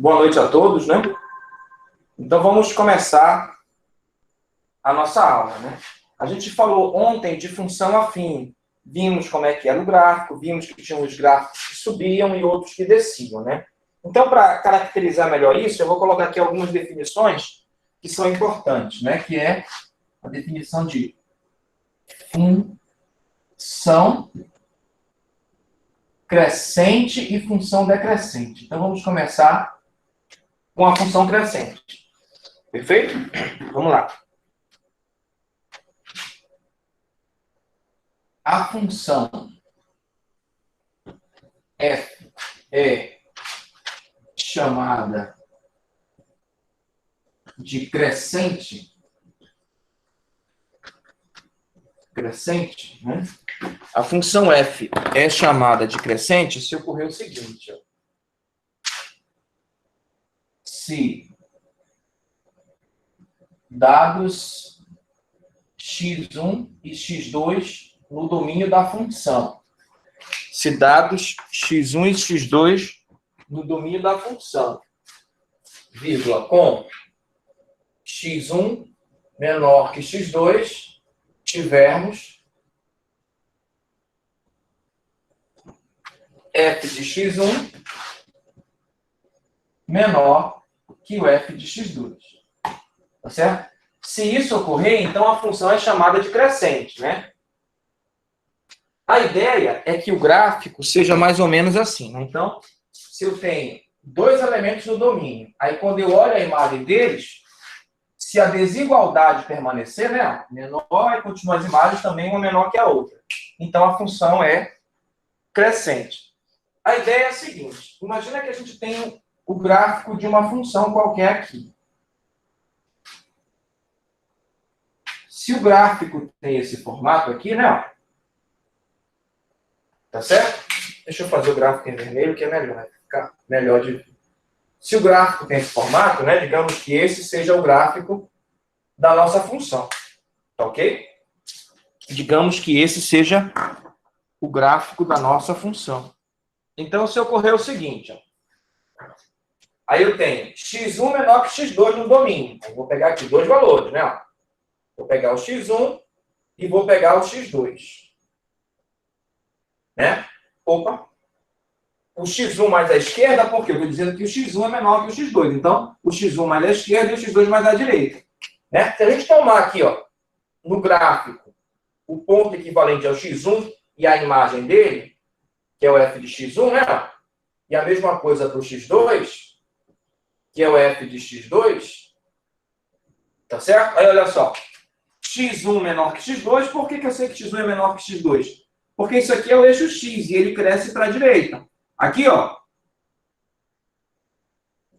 Boa noite a todos, né? Então vamos começar a nossa aula, né? A gente falou ontem de função afim. Vimos como é que era o gráfico, vimos que tinha os gráficos que subiam e outros que desciam, né? Então, para caracterizar melhor isso, eu vou colocar aqui algumas definições que são importantes, né? Que é a definição de função crescente e função decrescente. Então, vamos começar com a função crescente. Perfeito? Vamos lá. A função f é chamada de crescente, né? A função f é chamada de crescente se ocorrer o seguinte, ó. Se dados x1 e x2 no domínio da função. Se dados x1 e x2 no domínio da função, vírgula, com x1 menor que x2, tivermos f de x1 menor que o f de x2. Tá certo? Se isso ocorrer, então a função é chamada de crescente, né? A ideia é que o gráfico seja mais ou menos assim, né? Então, se eu tenho dois elementos no domínio, aí quando eu olho a imagem deles, se a desigualdade permanecer, né, menor, e continuam as imagens também uma menor que a outra. Então, a função é crescente. A ideia é a seguinte, imagina que a gente tem o gráfico de uma função qualquer aqui. Se o gráfico tem esse formato aqui, né? Tá certo? Deixa eu fazer o gráfico em vermelho, que é melhor, vai ficar melhor de ver. Se o gráfico tem esse formato, né? Digamos que esse seja o gráfico da nossa função. Tá ok? Digamos que esse seja o gráfico da nossa função. Então, se ocorrer o seguinte, ó. Aí eu tenho x1 menor que x2 no domínio. Eu vou pegar aqui dois valores, né? Vou pegar o x1 e vou pegar o x2. Né? Opa! O x1 mais à esquerda, porque eu estou dizendo que o x1 é menor que o x2. Então, o x1 mais à esquerda e o x2 mais à direita. Né? Se a gente tomar aqui, ó, no gráfico, o ponto equivalente ao x1 e a imagem dele, que é o f de x1, né? E a mesma coisa para o x2, que é o f de x2, tá certo? Aí, olha só. x1 menor que x2, por que eu sei que x1 é menor que x2? Porque isso aqui é o eixo x e ele cresce para a direita. Aqui, ó,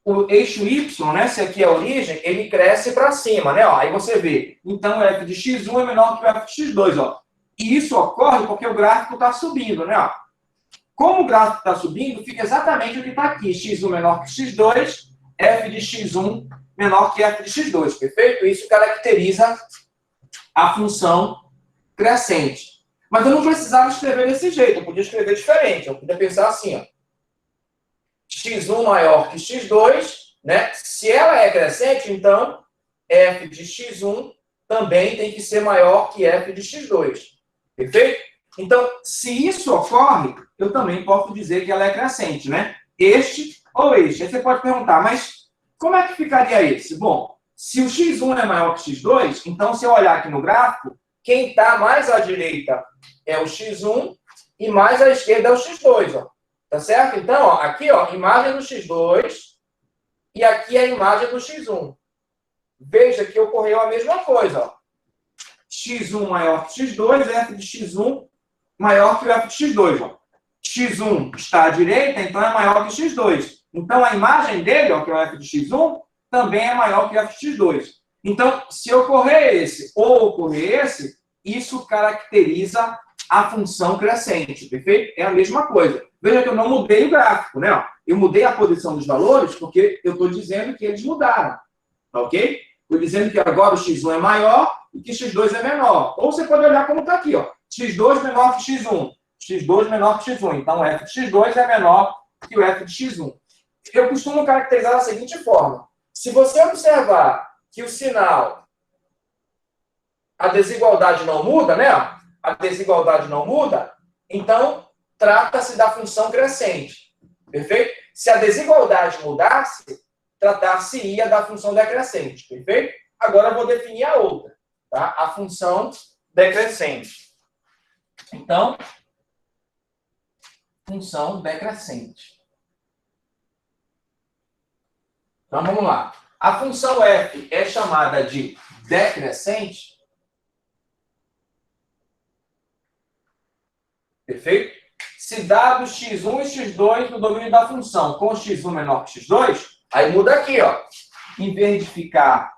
o eixo y, né, se aqui é a origem, ele cresce para cima, né? Ó, aí você vê, então o f de x1 é menor que o f de x2, ó. E isso ocorre porque o gráfico está subindo, né? Ó. Como o gráfico está subindo, fica exatamente o que está aqui. x1 menor que x2, f de x1 menor que f de x2, perfeito? Isso caracteriza a função crescente. Mas eu não precisava escrever desse jeito, eu podia escrever diferente. Eu podia pensar assim, ó. x1 maior que x2, né? Se ela é crescente, então f de x1 também tem que ser maior que f de x2. Perfeito? Então, se isso ocorre, eu também posso dizer que ela é crescente, né? Este ou este. Aí você pode perguntar, mas como é que ficaria esse? Bom, se o x1 é maior que x2, então se eu olhar aqui no gráfico, quem está mais à direita é o x1 e mais à esquerda é o x2, ó. Tá certo? Então, ó, aqui, ó, imagem do x2 e aqui a imagem do x1. Veja que ocorreu a mesma coisa, ó. x1 maior que x2, f de x1 maior que o f de x2, ó. x1 está à direita, então é maior que x2. Então, a imagem dele, ó, que é o f de x1, também é maior que o f de x2. Então, se ocorrer esse ou ocorrer esse, isso caracteriza a função crescente, perfeito? É a mesma coisa. Veja que eu não mudei o gráfico, né? Eu mudei a posição dos valores porque eu estou dizendo que eles mudaram, tá ok? Estou dizendo que agora o x1 é maior e que x2 é menor. Ou você pode olhar como está aqui, ó. x2 menor que x1, x2 menor que x1. Então, o f de x2 é menor que o f de x1. eu costumo caracterizar da seguinte forma. Se você observar que o sinal, a desigualdade não muda, né? A desigualdade não muda, então trata-se da função crescente. Perfeito? Se a desigualdade mudasse, tratar-se-ia da função decrescente. Perfeito? Agora eu vou definir a outra, tá? A função decrescente. Então, função decrescente. Então, vamos lá. A função f é chamada de decrescente. Perfeito? Se dado x1 e x2 no domínio da função com x1 menor que x2, aí muda aqui, ó. Em vez de ficar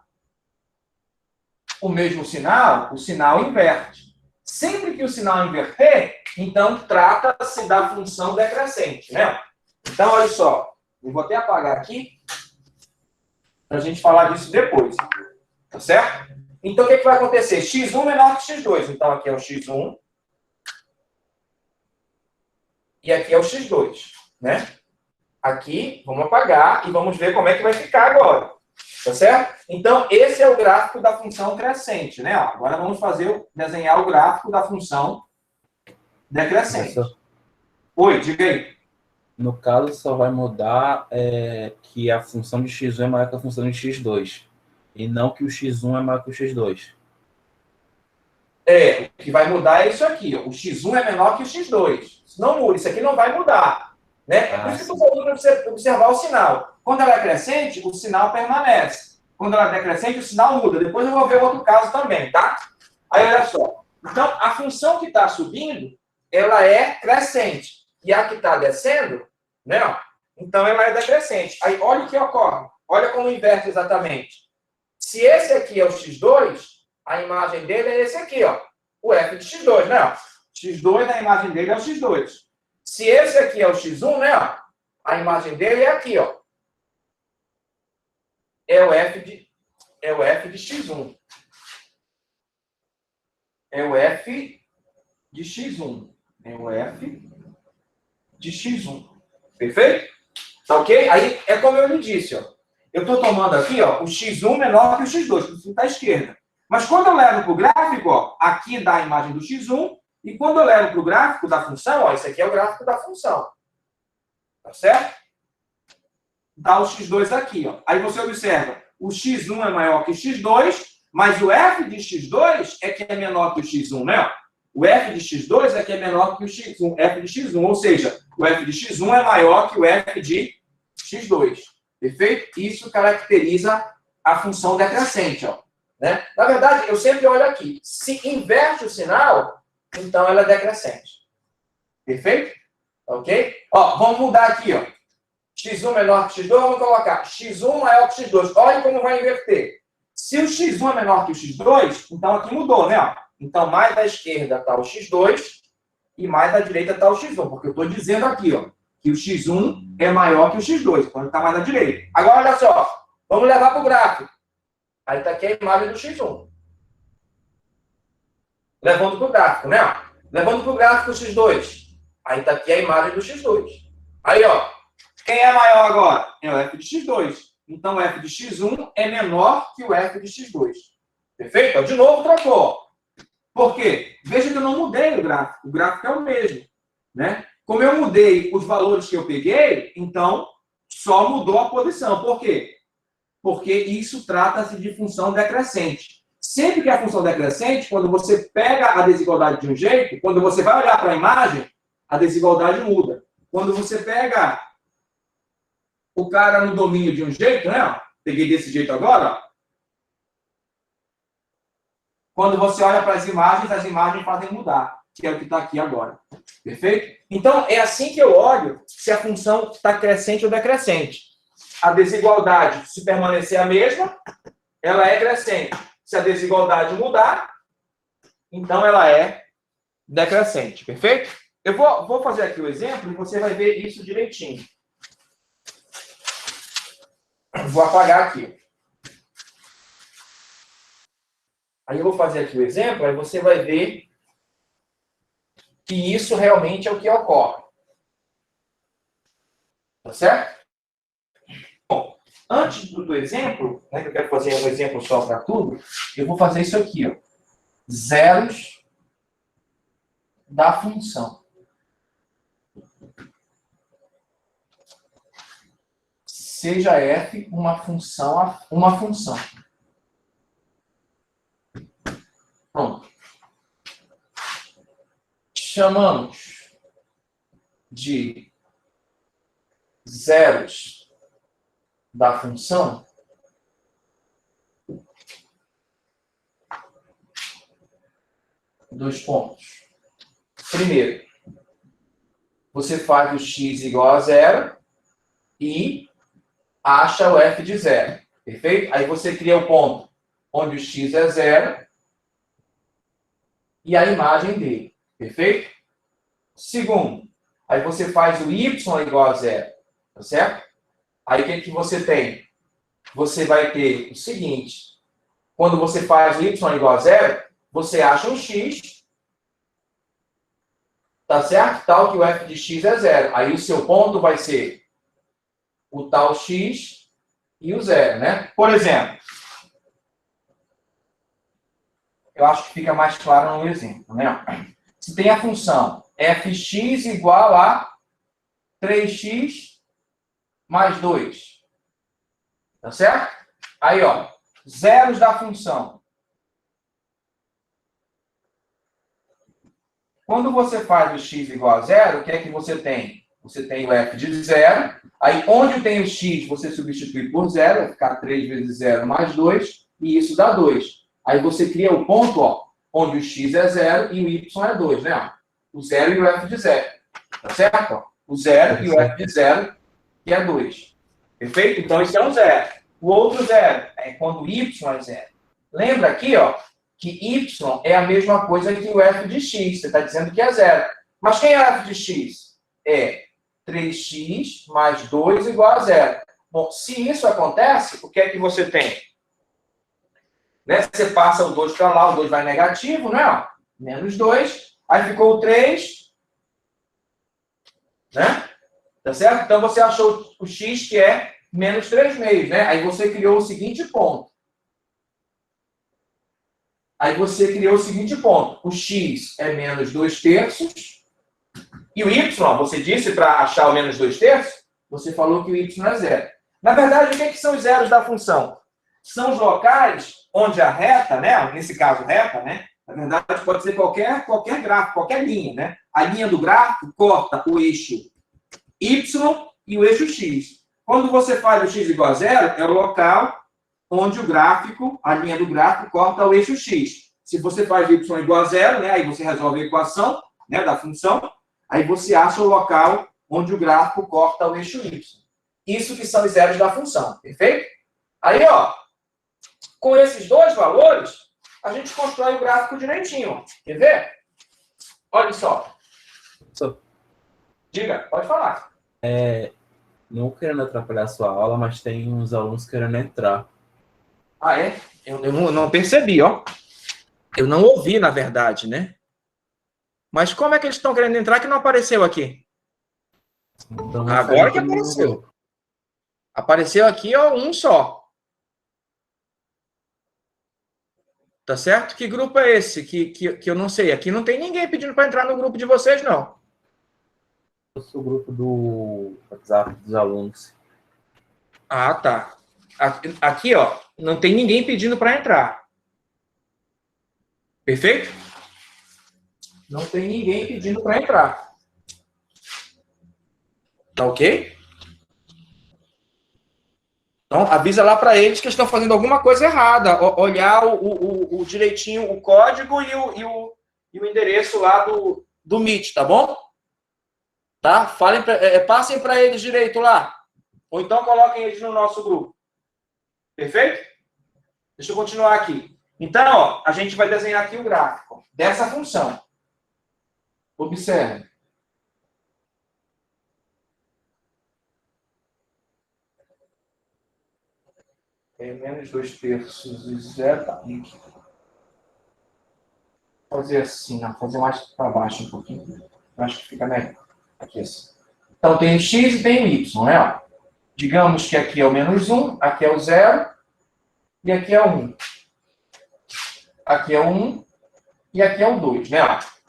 o mesmo sinal, o sinal inverte. Sempre que o sinal inverter, então trata-se da função decrescente, né? Então, olha só. Eu vou até apagar aqui para a gente falar disso depois. Tá certo? Então, o que vai acontecer? x1 menor que x2. Então, aqui é o x1. E aqui é o x2, né? Aqui, vamos apagar e vamos ver como é que vai ficar agora. Tá certo? Então, esse é o gráfico da função crescente, né? Ó, agora vamos desenhar o gráfico da função decrescente. Professor, Oi, diga aí. no caso, só vai mudar que a função de x1 é maior que a função de x2. E não que o x1 é maior que o x2. O que vai mudar é isso aqui. Ó. O x1 é menor que o x2. Isso não muda. Isso aqui não vai mudar. Né? É por isso que eu estou falando para você observar o sinal. Quando ela é crescente, o sinal permanece. Quando ela é decrescente, o sinal muda. Depois eu vou ver outro caso também, tá? Aí, olha só. Então, a função que está subindo, ela é crescente. E a que está descendo, né? Então, ela é decrescente. Aí, olha o que ocorre. Olha como inverte exatamente. Se esse aqui é o x2, a imagem dele é esse aqui, ó. O f de x2, né? x2, a imagem dele é o x2. Se esse aqui é o x1, né? A imagem dele é aqui, ó. É o f de x1. É o f de x1. É o f de x1. Perfeito? Tá ok? Aí é como eu lhe disse, ó. Eu estou tomando aqui, ó, o x1 menor que o x2, que o está à esquerda. Mas quando eu levo para o gráfico, ó, aqui dá a imagem do x1, e quando eu levo para o gráfico da função, ó, esse aqui é o gráfico da função. Tá certo? Dá o x2 aqui, ó. Aí você observa, o x1 é maior que o x2, mas o f de x2 é que é menor que o x1, né? O f de x2 é que é menor que o x1, f de x1, ou seja, o f de x1 é maior que o f de x2. Perfeito? Isso caracteriza a função decrescente, ó. Né? Na verdade, eu sempre olho aqui. Se inverte o sinal, então ela é decrescente. Perfeito? Ok? Ó, vamos mudar aqui, ó. x1 menor que x2, vamos colocar x1 maior que x2. Olha como vai inverter. Se o x1 é menor que o x2, então aqui mudou, né? Então, mais da esquerda está o x2 e mais da direita está o x1. Porque eu estou dizendo aqui, ó, que o x1 é maior que o x2, quando está mais da direita. Agora, olha só. Vamos levar para o gráfico. Aí está aqui a imagem do x1. Levando para o gráfico, né? Levando para o gráfico o x2. Aí está aqui a imagem do x2. Aí, ó. Quem é maior agora? É o f de x2. Então, o f de x1 é menor que o f de x2. Perfeito? Então, de novo, trocou. Por quê? Veja que eu não mudei o gráfico. O gráfico é o mesmo. Né? Como eu mudei os valores que eu peguei, então, só mudou a posição. Por quê? Porque isso trata-se de função decrescente. Sempre que a função decrescente, quando você pega a desigualdade de um jeito, quando você vai olhar para a imagem, a desigualdade muda. Quando você pega o cara no domínio de um jeito, né? Peguei desse jeito agora. Ó. Quando você olha para as imagens fazem mudar, que é o que está aqui agora. Perfeito? Então, é assim que eu olho se a função está crescente ou decrescente. A desigualdade, se permanecer a mesma, ela é crescente. Se a desigualdade mudar, então ela é decrescente. Perfeito? Eu vou fazer aqui o exemplo e você vai ver isso direitinho. Vou apagar aqui. Aí eu vou fazer aqui o exemplo, aí você vai ver que isso realmente é o que ocorre. Tá certo? antes do exemplo, né, que eu quero fazer um exemplo só para tudo, eu vou fazer isso aqui, ó. Zeros da função. Seja f uma função, Pronto. Chamamos de zeros da função dos pontos. Primeiro, você faz o x igual a zero e acha o f de zero. Perfeito? Aí você cria o ponto onde o x é zero e a imagem dele. Perfeito? Segundo, aí você faz o y igual a zero. Tá certo? Aí o que você tem? Você vai ter o seguinte. Quando você faz o y igual a zero, você acha um x, tá certo? Tal que o f de x é zero. Aí o seu ponto vai ser o tal x e o zero, né? Por exemplo, eu acho que fica mais claro no exemplo, né? Se tem a função fx igual a 3x mais 2, tá certo? Aí, ó, zeros da função. Quando você faz o x igual a zero, o que é que você tem? Você tem o f de zero, aí onde tem o x, você substitui por zero, vai ficar 3 vezes 0 mais 2, e isso dá 2. Aí você cria o ponto, ó, onde o x é 0 e o y é 2, né? O 0 e o f de 0. Tá certo? O 0 e o f de 0, que é 2. Perfeito? Então, isso é um 0. O outro 0 é quando o y é 0. Lembra aqui, ó, que y é a mesma coisa que o f de x. Você está dizendo que é 0. Mas quem é o f de x? É 3x mais 2 igual a 0. Bom, se isso acontece, o que é que você tem? Né? Você passa o 2 para lá, o 2 vai negativo, né? Menos 2. Aí ficou o 3. Né? Tá certo? Então, você achou o x que é menos 3 meios, né? Aí você criou o seguinte ponto. O x é menos 2 terços. E o y, você disse para achar o menos 2 terços, você falou que o y é zero. Na verdade, o que são os zeros da função? São os locais onde a reta, né? Nesse caso, reta, né? Na verdade, pode ser qualquer gráfico, qualquer linha, né? A linha do gráfico corta o eixo y e o eixo x. Quando você faz o x igual a zero, é o local onde o gráfico, a linha do gráfico, corta o eixo x. Se você faz y igual a zero, né? Aí você resolve a equação, né, da função. Aí você acha o local onde o gráfico corta o eixo y. Isso que são os zeros da função, perfeito? Aí, ó, com esses dois valores, a gente constrói o gráfico direitinho. Quer ver? Olha só. Diga, pode falar. Não querendo atrapalhar a sua aula, mas tem uns alunos querendo entrar. Ah, é? Eu não percebi, ó. Eu não ouvi, na verdade, né? Mas como é que eles estão querendo entrar que não apareceu aqui? Então, Agora que apareceu. Apareceu aqui, ó, um só. Tá certo? Que grupo é esse? Que eu não sei. Aqui não tem ninguém pedindo para entrar no grupo de vocês, não. Eu sou o grupo do WhatsApp dos alunos. Ah, tá. Aqui, ó, não tem ninguém pedindo para entrar. Perfeito? Não tem ninguém pedindo para entrar. Tá ok? Então, avisa lá para eles que estão fazendo alguma coisa errada. Olhar o direitinho, o código e o endereço lá do Meet, tá bom? Tá? Passem para eles direito lá. Ou então coloquem eles no nosso grupo. Perfeito? Deixa eu continuar aqui. Então, ó, a gente vai desenhar aqui o gráfico dessa função. Observe. É menos 2 terços e 0. Tá. Fazer assim, não. Fazer mais para baixo um pouquinho. Eu acho que fica melhor. Aqui assim. Então, tem o x e tem o y, né? Digamos que aqui é o menos 1, aqui é o 0, e aqui é o 1. Aqui é o 1, e aqui é o 2, né?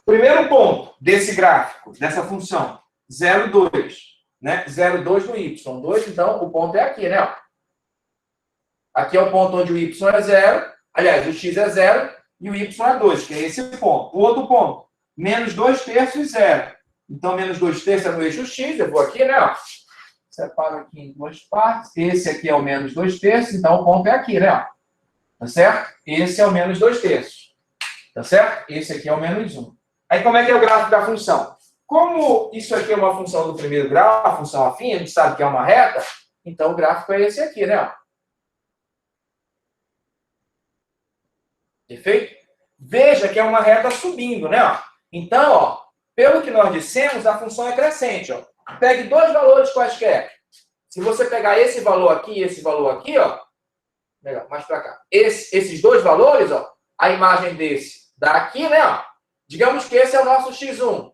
Primeiro ponto desse gráfico, dessa função, 0, 2, né? 0, 2 no y. 2, então, o ponto é aqui, né? Aqui é o ponto onde o y é 0, aliás, o x é 0 e o y é 2, que é esse ponto. O outro ponto, menos 2 terços e 0. Então, menos 2 terços é no eixo x, eu vou aqui, né? Separo aqui em duas partes. Esse aqui é o menos 2 terços, então o ponto é aqui, né? Tá certo? Esse é o menos 2 terços. Tá certo? Esse aqui é o menos 1. Aí, como é que é o gráfico da função? Como isso aqui é uma função do primeiro grau, a função afim, a gente sabe que é uma reta, então o gráfico é esse aqui, né? Perfeito? Veja que é uma reta subindo, né? Então, ó, pelo que nós dissemos, a função é crescente. Ó. Pegue dois valores quaisquer. Se você pegar esse valor aqui e esse valor aqui, ó, melhor, mais para cá. Esses dois valores, ó, a imagem desse daqui, né? Ó, digamos que esse é o nosso x1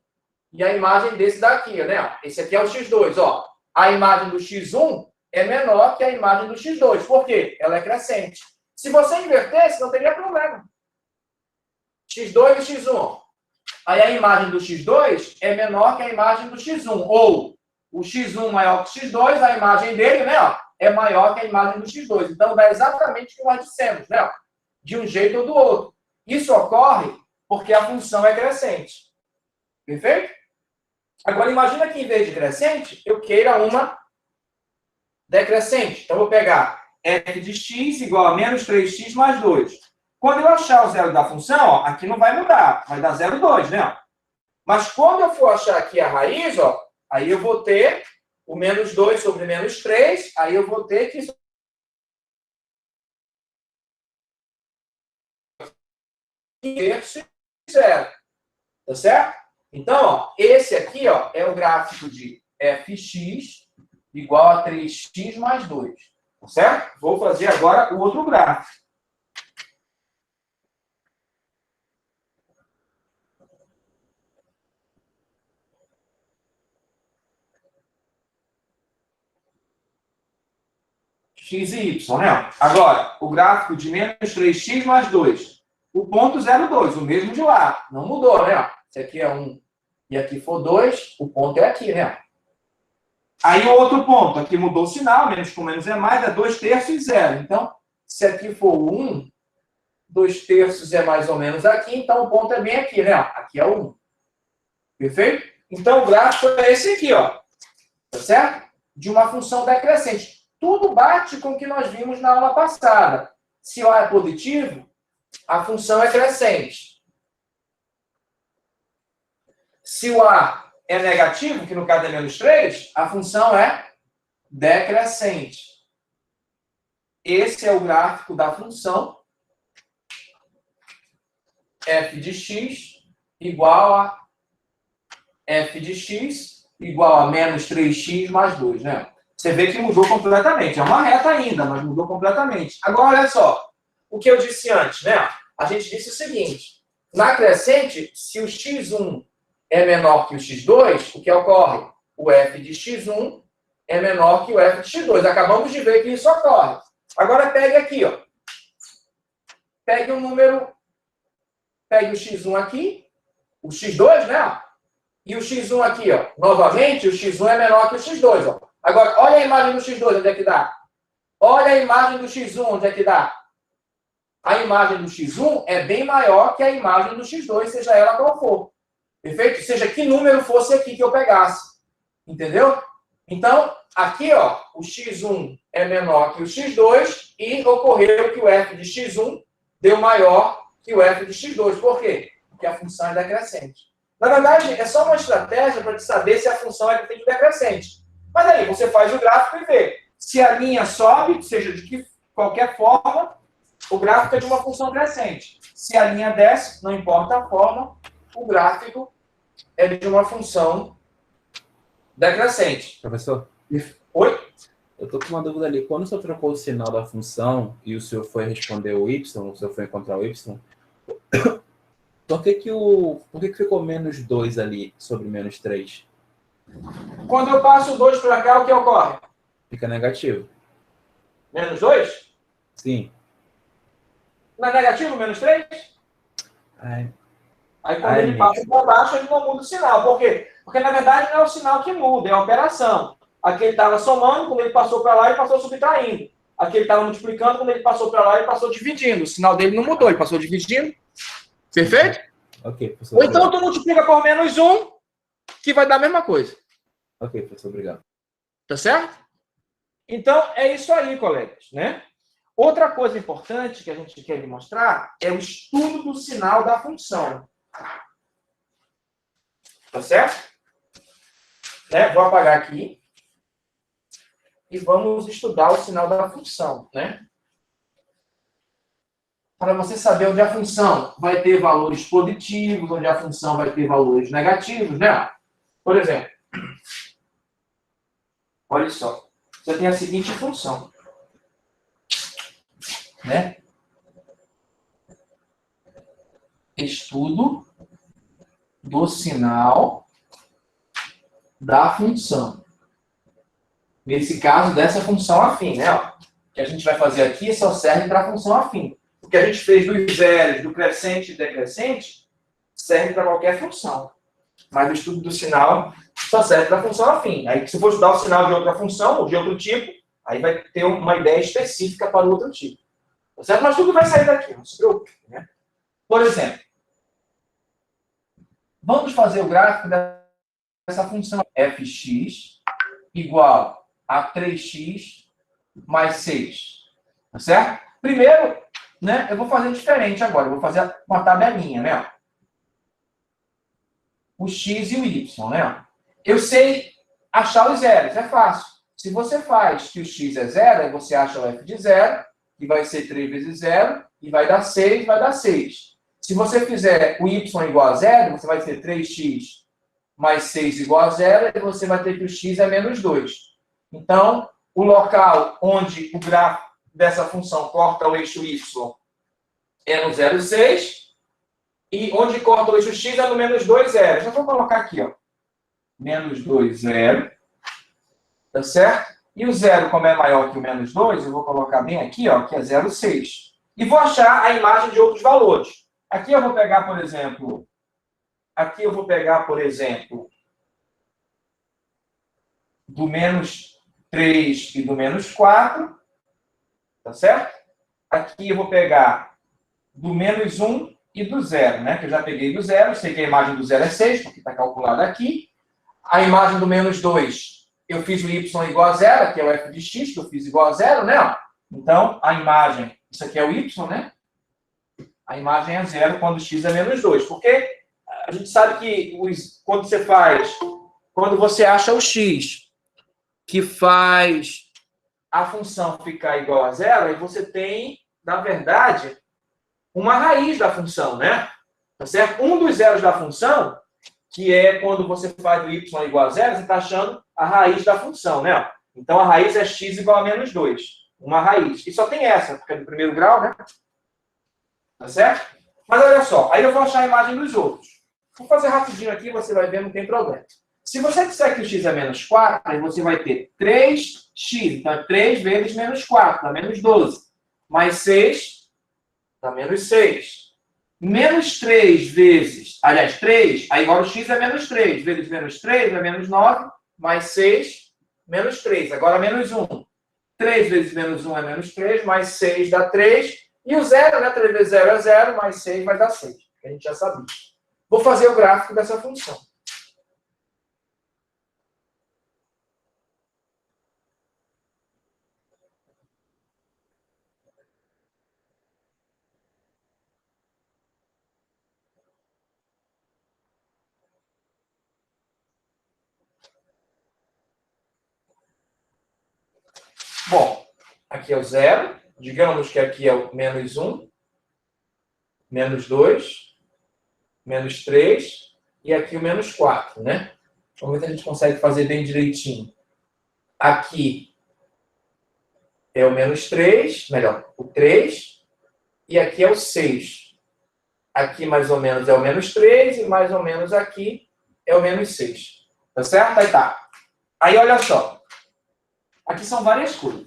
e a imagem desse daqui, né? Esse aqui é o x2, ó. A imagem do x1 é menor que a imagem do x2. Por quê? Ela é crescente. Se você invertesse, não teria problema. x2 e x1. Aí a imagem do x2 é menor que a imagem do x1. Ou o x1 maior que o x2, a imagem dele, né, ó, é maior que a imagem do x2. Então, dá exatamente o que nós dissemos, né? Ó, de um jeito ou do outro. Isso ocorre porque a função é crescente. Perfeito? Agora, imagina que em vez de crescente, eu queira uma decrescente. Então, eu vou pegar f de x igual a menos 3x mais 2. Quando eu achar o zero da função, ó, aqui não vai mudar, vai dar 0,2, né? Mas quando eu for achar aqui a raiz, ó, aí eu vou ter o menos 2 sobre menos 3, aí eu vou ter que terço e 0. Tá certo? Então, ó, esse aqui ó, é o gráfico de fx igual a 3x mais 2. Tá certo? Vou fazer agora o outro gráfico. X e Y, né? Agora, o gráfico de menos 3x mais 2. O ponto 0,2, o mesmo de lá. Não mudou, né? Se aqui é 1 e aqui for 2, o ponto é aqui, né? Aí o outro ponto, aqui mudou o sinal, menos com menos é mais, é 2 terços e 0. Então, se aqui for 1, 2 terços é mais ou menos aqui, então o ponto é bem aqui, né? Aqui é 1. Perfeito? Então, o gráfico é esse aqui, ó. Tá certo? De uma função decrescente. Tudo bate com o que nós vimos na aula passada. Se O é positivo, a função é crescente. Se o A é negativo, que no caso é menos 3, a função é decrescente. Esse é o gráfico da função f de x igual a f de x igual a menos 3x mais 2, né? Você vê que mudou completamente. É uma reta ainda, mas mudou completamente. Agora, olha só. O que eu disse antes, né? A gente disse o seguinte. Na crescente, se o x1 é menor que o x2, o que ocorre? O f de x1 é menor que o f de x2. Acabamos de ver que isso ocorre. Agora, pegue aqui, ó. Pegue um número... Pegue o x1 aqui. O x2, né? E o x1 aqui, ó. Novamente, o x1 é menor que o x2, ó. Agora, olha a imagem do x2, onde é que dá? Olha a imagem do x1, onde é que dá? A imagem do x1 é bem maior que a imagem do x2, seja ela qual for. Perfeito? Seja que número fosse aqui que eu pegasse. Entendeu? Então, aqui, ó, o x1 é menor que o x2 e ocorreu que o f de x1 deu maior que o f de x2. Por quê? Porque a função é decrescente. Na verdade, é só uma estratégia para te saber se a função é decrescente. Mas aí, você faz o gráfico e vê. Se a linha sobe, seja de qualquer forma, o gráfico é de uma função crescente. Se a linha desce, não importa a forma, o gráfico é de uma função decrescente. Professor? Oi? Eu estou com uma dúvida ali. Quando o senhor trocou o sinal da função e o senhor foi responder o y, o senhor foi encontrar o y, por que ficou menos 2 ali sobre menos 3? Quando eu passo 2 para cá, o que ocorre? Fica negativo. Menos 2? Sim. Não é negativo, menos 3? Ai, Aí quando ele passa para baixo, ele não muda o sinal. Por quê? Porque na verdade não é o sinal que muda, é a operação. Aqui ele estava somando, quando ele passou para lá, ele passou subtraindo. Aqui ele estava multiplicando, quando ele passou para lá, ele passou dividindo. O sinal dele não mudou, ele passou dividindo. Perfeito? Ok, professor. Ou então tu multiplica por menos 1, que vai dar a mesma coisa. Ok, professor, obrigado. Tá certo? Então, é isso aí, colegas, né? Outra coisa importante que a gente quer mostrar é o estudo do sinal da função. Tá certo? Né? Vou apagar aqui. E vamos estudar o sinal da função, né? Para você saber onde a função vai ter valores positivos, onde a função vai ter valores negativos, né? Por exemplo, olha só. Você tem a seguinte função, né? Estudo do sinal da função. Nesse caso, dessa função afim, né? Ó, o que a gente vai fazer aqui só serve para a função afim. O que a gente fez dos zeros, do crescente e decrescente, serve para qualquer função. Mas o estudo do sinal só serve para a função afim. Aí, se for estudar o sinal de outra função, ou de outro tipo, aí vai ter uma ideia específica para o outro tipo. Tá certo? Mas tudo vai sair daqui, não se preocupe, né? Por exemplo, vamos fazer o gráfico dessa função fx igual a 3x mais 6. Tá certo? Primeiro, né, eu vou fazer diferente agora. Eu vou fazer uma tabelinha, né? O x e o y, né? Eu sei achar os zeros, é fácil. Se você faz que o x é zero, aí você acha o f de zero, que vai ser 3 vezes 0, e vai dar 6, vai dar 6. Se você fizer o y igual a zero, você vai ter 3x mais 6 igual a zero, e você vai ter que o x é menos 2. Então, o local onde o gráfico dessa função corta o eixo y é no 0,6, e onde corta o eixo x é no menos 2, 0. Já vou colocar aqui, ó. Menos 2, 0. Tá certo? E o 0, como é maior que o menos 2, eu vou colocar bem aqui, ó, que é 0,6. E vou achar a imagem de outros valores. Aqui eu vou pegar, por exemplo, do menos 3 e do menos 4. Tá certo? Aqui eu vou pegar do menos 1 e do 0, né? Que eu já peguei do 0, sei que a imagem do 0 é 6, porque está calculada aqui. A imagem do menos 2, eu fiz o y igual a 0, que é o f de x, que eu fiz igual a 0, né? Então, a imagem, isso aqui é o y, né? A imagem é 0 quando x é menos 2. Porque a gente sabe que quando você acha o x, que faz a função ficar igual a 0, aí você tem, na verdade, uma raiz da função, né? Tá certo? Um dos zeros da função, que é quando você faz o y igual a 0, você está achando a raiz da função, né? Então, a raiz é x igual a menos 2. Uma raiz. E só tem essa, porque é do primeiro grau, né? Tá certo? Mas olha só, aí eu vou achar a imagem dos outros. Vou fazer rapidinho aqui, você vai ver, não tem problema. Se você disser que o x é menos 4, aí você vai ter 3x. Então, é 3 vezes menos 4, dá menos 12. Mais 6, dá menos 6. Menos 3 vezes... Aliás, 3, aí agora o x é menos 3. Vezes menos 3 é menos 9. Mais 6, menos 3. Agora menos 1. 3 vezes menos 1 é menos 3. Mais 6 dá 3. E o 0, né? 3 vezes 0 é 0. Mais 6 vai dar 6. Que a gente já sabia. Vou fazer o gráfico dessa função. Bom, aqui é o 0. Digamos que aqui é o menos 1, menos 2, menos 3 e aqui o menos 4, né? Vamos ver se a gente consegue fazer bem direitinho. Aqui é o menos 3, melhor, o 3, e aqui é o 6. Aqui mais ou menos é o menos 3 e mais ou menos aqui é o menos 6. Tá certo? Aí tá. Aí olha só. aqui são várias coisas.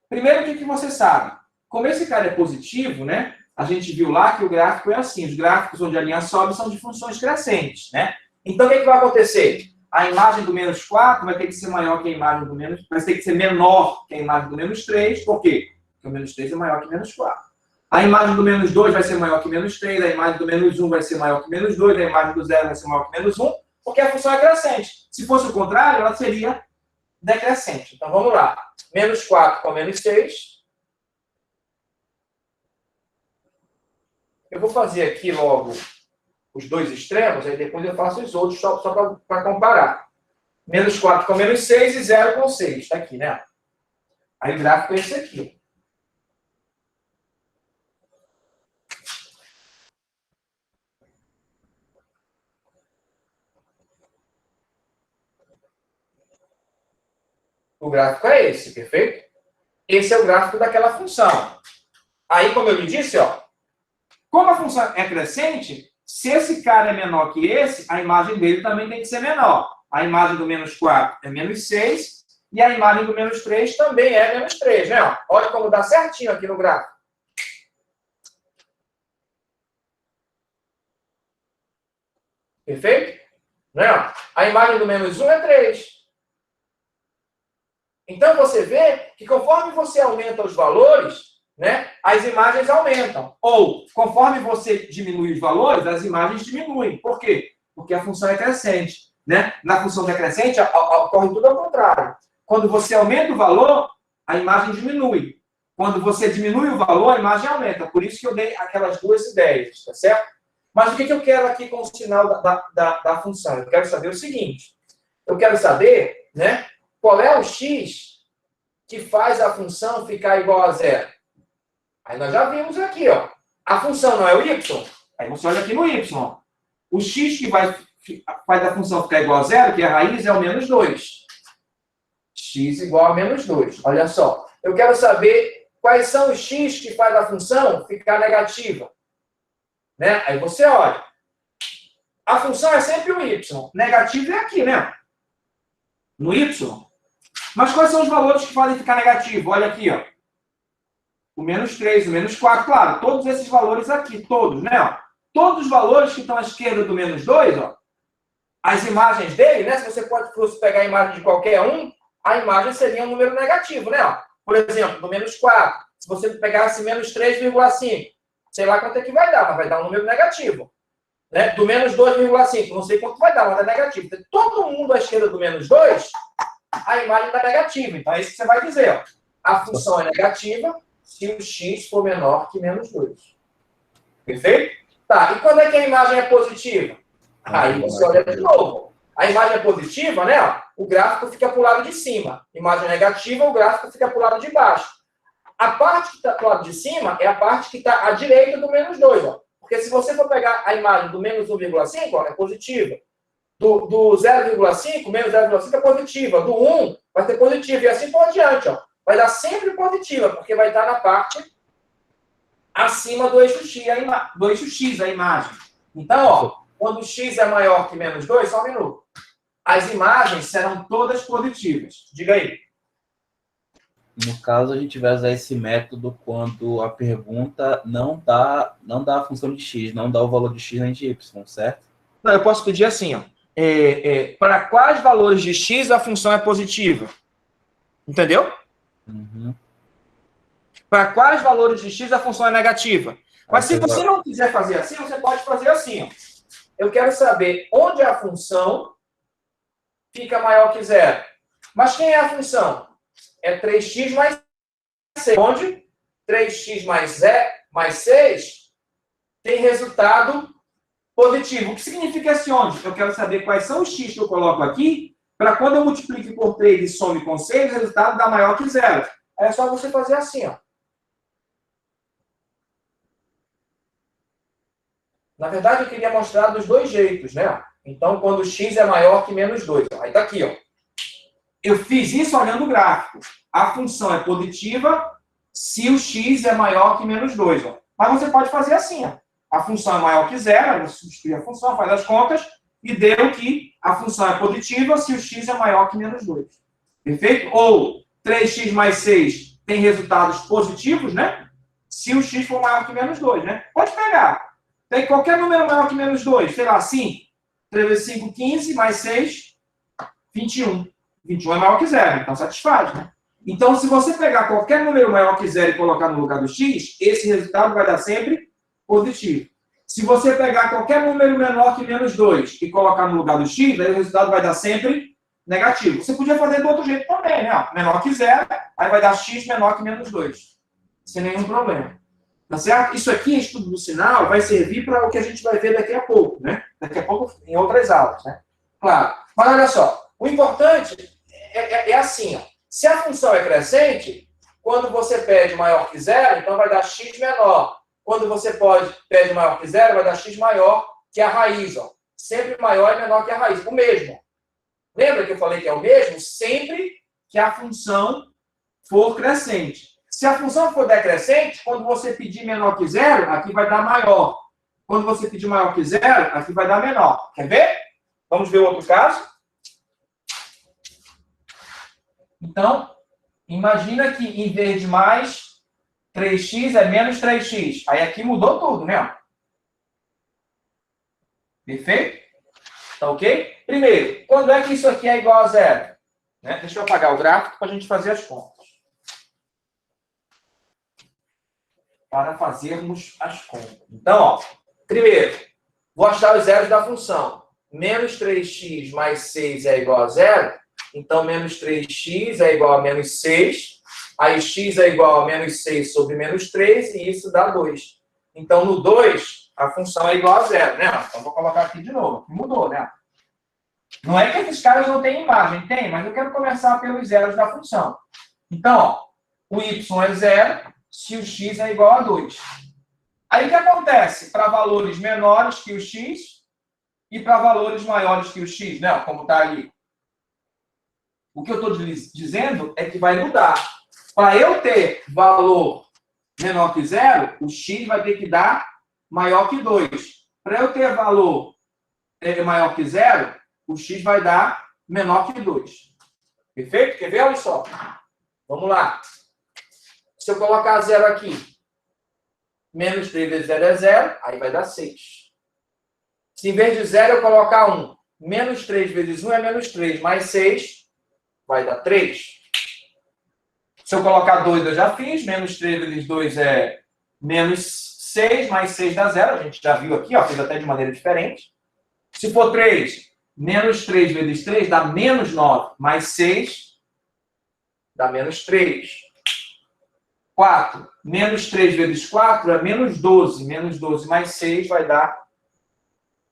Primeiro, o que você sabe? Como esse cara é positivo, né? A gente viu lá que o gráfico é assim. Os gráficos onde a linha sobe são de funções crescentes, né? Então, o que vai acontecer? A imagem do menos 4 vai ter que ser maior que a imagem do menos... Vai ter que ser menor que a imagem do menos 3. Por quê? Porque o menos 3 é maior que menos 4. A imagem do menos 2 vai ser maior que menos 3. A imagem do menos 1 vai ser maior que menos 2. A imagem do 0 vai ser maior que menos 1. Porque a função é crescente. Se fosse o contrário, ela seria decrescente. Então, vamos lá. Menos 4 com menos 6. Eu vou fazer aqui logo os dois extremos, aí depois eu faço os outros só para comparar. Menos 4 com menos 6 e 0 com 6. Está aqui, né? Aí o gráfico é esse aqui. O gráfico é esse, perfeito? Esse é o gráfico daquela função. Aí, como eu lhe disse, ó, como a função é crescente, se esse cara é menor que esse, a imagem dele também tem que ser menor. A imagem do menos 4 é menos 6 e a imagem do menos 3 também é menos 3, né? Olha como dá certinho aqui no gráfico. Perfeito? Né? A imagem do menos 1 é 3. Então, você vê que conforme você aumenta os valores, né, as imagens aumentam. Ou, conforme você diminui os valores, as imagens diminuem. Por quê? Porque a função é crescente. Né? Na função decrescente, ocorre tudo ao contrário. Quando você aumenta o valor, a imagem diminui. Quando você diminui o valor, a imagem aumenta. Por isso que eu dei aquelas duas ideias, tá certo? Mas o que eu quero aqui com o sinal da função? Eu quero saber o seguinte. Eu quero saber, né, qual é o x que faz a função ficar igual a zero. Aí nós já vimos aqui, ó. A função não é o y? Aí você olha aqui no y. O x que faz a função ficar igual a zero, que é a raiz, é o menos 2. X igual a menos 2. Olha só. Eu quero saber quais são os x que faz a função ficar negativa. Né? Aí você olha. A função é sempre o y. Negativo é aqui, né? No y. Mas quais são os valores que fazem ficar negativo? Olha aqui, ó. O menos 3, o menos 4, claro, todos esses valores aqui, todos, né? Ó. Todos os valores que estão à esquerda do menos 2, ó, as imagens dele, né? Se você fosse pegar a imagem de qualquer um, a imagem seria um número negativo, né? Ó. Por exemplo, do menos 4, se você pegasse menos 3,5, sei lá quanto é que vai dar, mas vai dar um número negativo. Né? Do menos 2,5, não sei quanto vai dar, mas é negativo. Então, todo mundo à esquerda do menos 2, a imagem está negativa. Então, é isso que você vai dizer. Ó. A função é negativa se o x for menor que menos 2. Perfeito? Tá, e quando é que a imagem é positiva? Aí você olha de novo. A imagem é positiva, né? Ó, o gráfico fica para o lado de cima. Imagem negativa, o gráfico fica para o lado de baixo. A parte que está para o lado de cima é a parte que está à direita do menos 2. Ó. Porque se você for pegar a imagem do menos 1,5, é positiva. Do 0,5, menos 0,5 é positiva. Do 1 vai ser positivo. E assim por diante. Ó. Vai dar sempre positiva, porque vai estar na parte acima do eixo X, a imagem. Então, ó, quando x é maior que menos 2, só um minuto. As imagens serão todas positivas. Diga aí. No caso, a gente vai usar esse método quando a pergunta não dá a função de x, não dá o valor de x nem de y, certo? Não, eu posso pedir assim, ó. Para quais valores de x a função é positiva? Entendeu? Uhum. Para quais valores de x a função é negativa? Mas se você não quiser fazer assim, você pode fazer assim, ó. Eu quero saber onde a função fica maior que zero. Mas quem é a função? É 3x mais 6. Onde 3x mais 6 tem resultado positivo. O que significa esse onde? Eu quero saber quais são os x que eu coloco aqui, para quando eu multiplique por 3 e some com 6, o resultado dá maior que zero. Aí é só você fazer assim, ó. Na verdade, eu queria mostrar dos dois jeitos, né? Então, quando x é maior que menos 2. Aí tá aqui, ó. Eu fiz isso olhando o gráfico. A função é positiva se o x é maior que menos 2. Ó. Mas você pode fazer assim, ó. A função é maior que zero, você substitui a função, faz as contas, e deu que a função é positiva se o x é maior que menos 2. Perfeito? Ou 3x mais 6 tem resultados positivos, né? Se o x for maior que menos 2, né? Pode pegar. Tem qualquer número maior que menos 2. Sei lá, 5. 3 vezes 5, 15, mais 6, 21. 21 é maior que 0, então satisfaz, né? Então, se você pegar qualquer número maior que 0 e colocar no lugar do x, esse resultado vai dar sempre positivo. Se você pegar qualquer número menor que menos 2 e colocar no lugar do x, aí o resultado vai dar sempre negativo. Você podia fazer do outro jeito também, né? Menor que 0, aí vai dar x menor que menos 2. Sem nenhum problema. Tá certo? Isso aqui, estudo do sinal, vai servir para o que a gente vai ver daqui a pouco, né? Daqui a pouco em outras aulas, né? Claro. Mas olha só, o importante é assim, ó. Se a função é crescente, quando você pede maior que 0, então vai dar x menor. Quando você pede maior que 0, vai dar x maior que a raiz, ó. Sempre maior e menor que a raiz. O mesmo. Lembra que eu falei que é o mesmo? Sempre que a função for crescente. Se a função for decrescente, quando você pedir menor que 0, aqui vai dar maior. Quando você pedir maior que 0, aqui vai dar menor. Quer ver? Vamos ver outro caso? Então, imagina que em vez de mais 3x é menos 3x. Aí aqui mudou tudo, né? Perfeito? Tá ok? Primeiro, quando é que isso aqui é igual a 0? Né? Deixa eu apagar o gráfico para a gente fazer as contas. Para fazermos as contas. Então, ó, primeiro, vou achar os zeros da função. Menos 3x mais 6 é igual a 0. Então, menos 3x é igual a menos 6. Aí, x é igual a menos 6 sobre menos 3. E isso dá 2. Então, no 2, a função é igual a 0, né? Então, vou colocar aqui de novo. Mudou, né? Não é que esses caras não têm imagem. Tem, mas eu quero começar pelos zeros da função. Então, ó, o y é 0 se o x é igual a 2. Aí, o que acontece? Para valores menores que o x e para valores maiores que o x, né? Como está ali. O que eu estou dizendo é que vai mudar. Para eu ter valor menor que 0, o x vai ter que dar maior que 2. Para eu ter valor maior que 0, o x vai dar menor que 2. Perfeito? Quer ver? Olha só. Vamos lá. Se eu colocar 0 aqui, menos 3 vezes 0 é 0, aí vai dar 6. Se em vez de 0 eu colocar 1, menos 3 vezes 1 é menos 3, mais 6, vai dar 3. Se eu colocar 2, eu já fiz. Menos 3 vezes 2 é menos 6, mais 6 dá 0. A gente já viu aqui, ó, fiz até de maneira diferente. Se for 3, menos 3 vezes 3 dá menos 9, mais 6 dá menos 3. 4, menos 3 vezes 4 é menos 12. Menos 12 mais 6 vai dar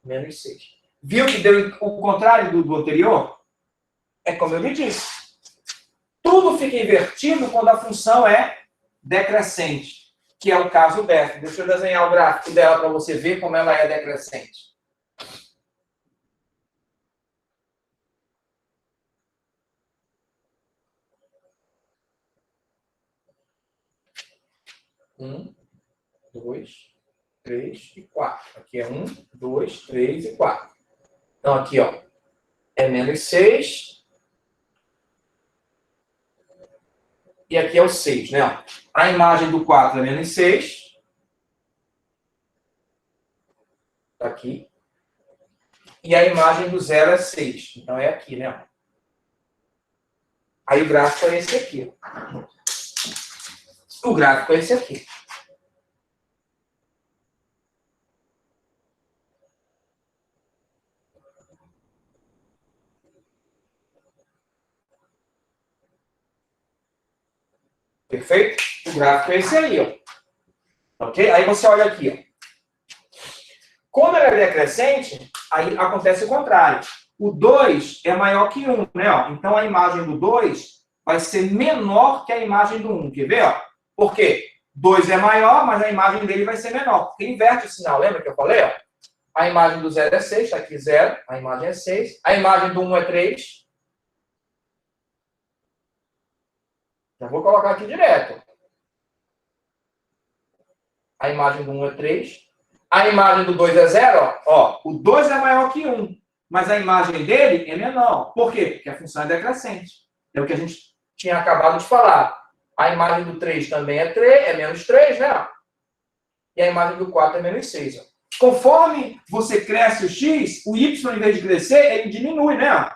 menos 6. Viu que deu o contrário do anterior? É como eu lhe disse. Tudo fica invertido quando a função é decrescente, que é o caso dessa. Deixa eu desenhar o gráfico dela para você ver como ela é decrescente. Um, 2, 3 e 4. Aqui é 1, 2, 3 e 4. Então, aqui, ó, é menos 6. E aqui é o 6, né? A imagem do 4 é menos 6. Tá aqui. E a imagem do 0 é 6. Então, é aqui, né? Aí o gráfico é esse aqui. O gráfico é esse aqui. Perfeito? O gráfico é esse aí, ó. Ok? Aí você olha aqui, ó. Quando ela é decrescente, aí acontece o contrário. O 2 é maior que 1, né? Ó. Então, a imagem do 2 vai ser menor que a imagem do 1. Quer ver? Ó? Por quê? 2 é maior, mas a imagem dele vai ser menor. Porque inverte o sinal. Lembra que eu falei? Ó? A imagem do 0 é 6. Está aqui 0. A imagem é 6. A imagem do 1 é 3. Já vou colocar aqui direto. A imagem do 1 é 3. A imagem do 2 é 0. Ó, o 2 é maior que 1. Mas a imagem dele é menor. Por quê? Porque a função é decrescente. É o que a gente tinha acabado de falar. A imagem do 3 também é 3, é menos 3, né? E a imagem do 4 é menos 6. Ó. Conforme você cresce o x, o y, em vez de crescer, ele diminui, né?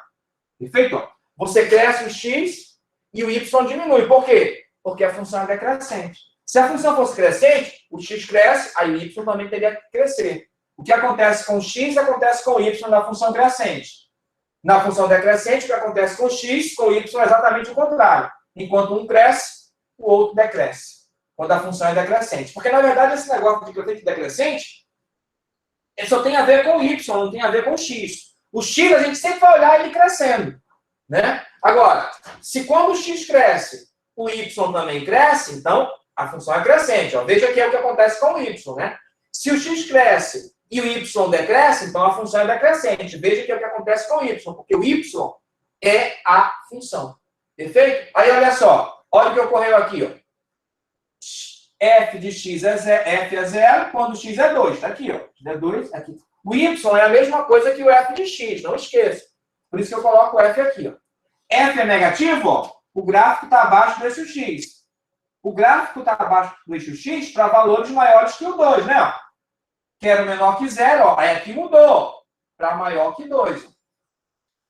Perfeito? Ó. Você cresce o x e o y diminui. Por quê? Porque a função é decrescente. Se a função fosse crescente, o x cresce, aí o y também teria que crescer. O que acontece com o x acontece com o y na função crescente. Na função decrescente, o que acontece com o x, com o y é exatamente o contrário. Enquanto um cresce, o outro decresce. Quando a função é decrescente. Porque, na verdade, esse negócio de crescente e decrescente só tem a ver com o y, não tem a ver com o x. O x, a gente sempre vai olhar ele crescendo. Né? Agora, se quando o x cresce, o y também cresce, então a função é crescente. Ó. Veja que é o que acontece com o y. Né? Se o x cresce e o y decresce, então a função é decrescente. Veja que é o que acontece com o y, porque o y é a função. Perfeito? Aí, olha só. Olha o que ocorreu aqui. Ó. F de x F é 0 quando x é 2. Está aqui. Ó. X é 2. Aqui. O y é a mesma coisa que o f de x. Não esqueça. Por isso que eu coloco o f aqui. Ó. F é negativo, ó, o gráfico está abaixo do eixo x. O gráfico está abaixo do eixo x para valores maiores que o 2, né? Ó. Quero menor que 0, ó. Aí aqui mudou para maior que 2.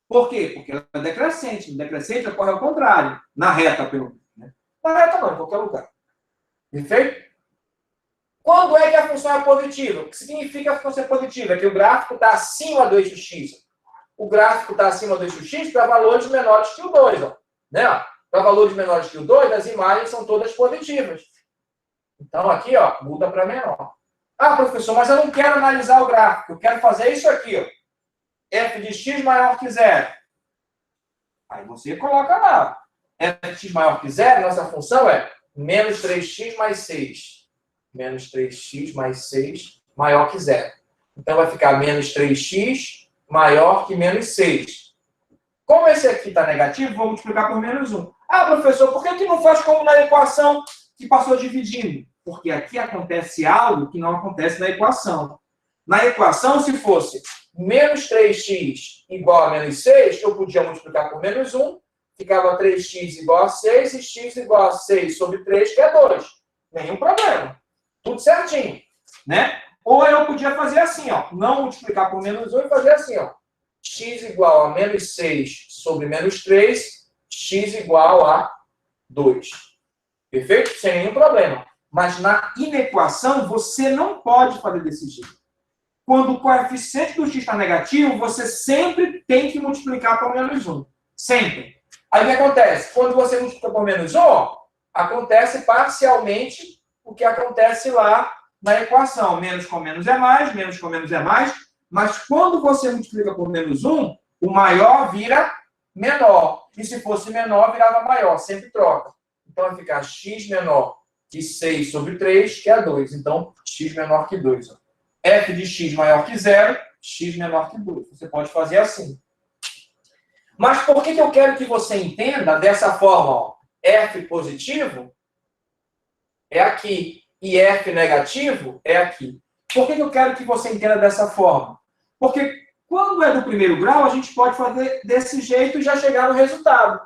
Por quê? Porque ela é decrescente. No decrescente ocorre ao contrário. Na reta, pelo menos. Né? Na reta não, em qualquer lugar. Perfeito? Quando é que a função é positiva? O que significa a função é positiva? É que o gráfico está acima do eixo x. O gráfico está acima do eixo x para valores menores que o 2. Ó. Né? Para valores menores que o 2, as imagens são todas positivas. Então, aqui, ó, muda para menor. Ah, professor, mas eu não quero analisar o gráfico. Eu quero fazer isso aqui. Ó. F de x maior que 0. Aí você coloca lá. F de x maior que 0, nossa função é menos 3x mais 6. Menos 3x mais 6 maior que 0. Então, vai ficar menos 3x maior que menos 6. Como esse aqui está negativo, vou multiplicar por menos 1. Ah, professor, por que não faz como na equação que passou dividindo? Porque aqui acontece algo que não acontece na equação. Na equação, se fosse menos 3x igual a menos 6, eu podia multiplicar por menos 1, ficava 3x igual a 6 e x igual a 6 sobre 3, que é 2. Nenhum problema. Tudo certinho. Né? Ou eu podia fazer assim, ó, não multiplicar por menos 1 e fazer assim, ó, x igual a menos 6 sobre menos 3, x igual a 2. Perfeito? Sem nenhum problema. Mas na inequação, você não pode fazer desse jeito. Quando o coeficiente do x está negativo, você sempre tem que multiplicar por menos 1. Sempre. Aí o que acontece? Quando você multiplica por menos 1, acontece parcialmente o que acontece lá na equação. Menos com menos é mais, menos com menos é mais. Mas quando você multiplica por menos 1, o maior vira menor. E se fosse menor, virava maior. Sempre troca. Então vai ficar x menor que 6 sobre 3, que é 2. Então, x menor que 2. Ó. F de x maior que 0, x menor que 2. Você pode fazer assim. Mas por que eu quero que você entenda dessa forma? Ó, F positivo é aqui e F negativo é aqui. Por que eu quero que você entenda dessa forma? Porque quando é do primeiro grau, a gente pode fazer desse jeito e já chegar no resultado.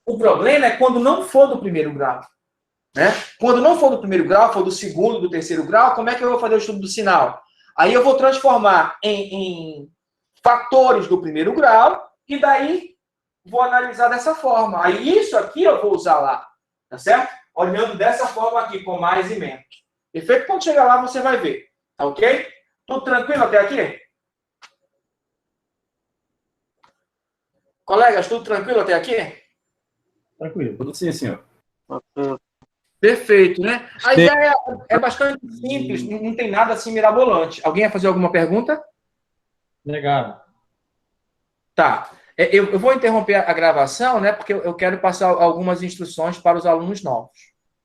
O problema é quando não for do primeiro grau. Né? Quando não for do primeiro grau, for do segundo, do terceiro grau, como é que eu vou fazer o estudo do sinal? Aí eu vou transformar em fatores do primeiro grau e daí vou analisar dessa forma. Aí isso aqui eu vou usar lá, tá certo? Olhando dessa forma aqui, com mais e menos. Perfeito? Quando chegar lá, você vai ver. Tá ok? Tudo tranquilo até aqui? Colegas, tudo tranquilo até aqui? Tranquilo. Tudo sim, senhor. Perfeito, né? A ideia é bastante simples, não tem nada assim mirabolante. Alguém ia fazer alguma pergunta? Legal. Tá. Eu vou interromper a gravação, né? Porque eu quero passar algumas instruções para os alunos novos.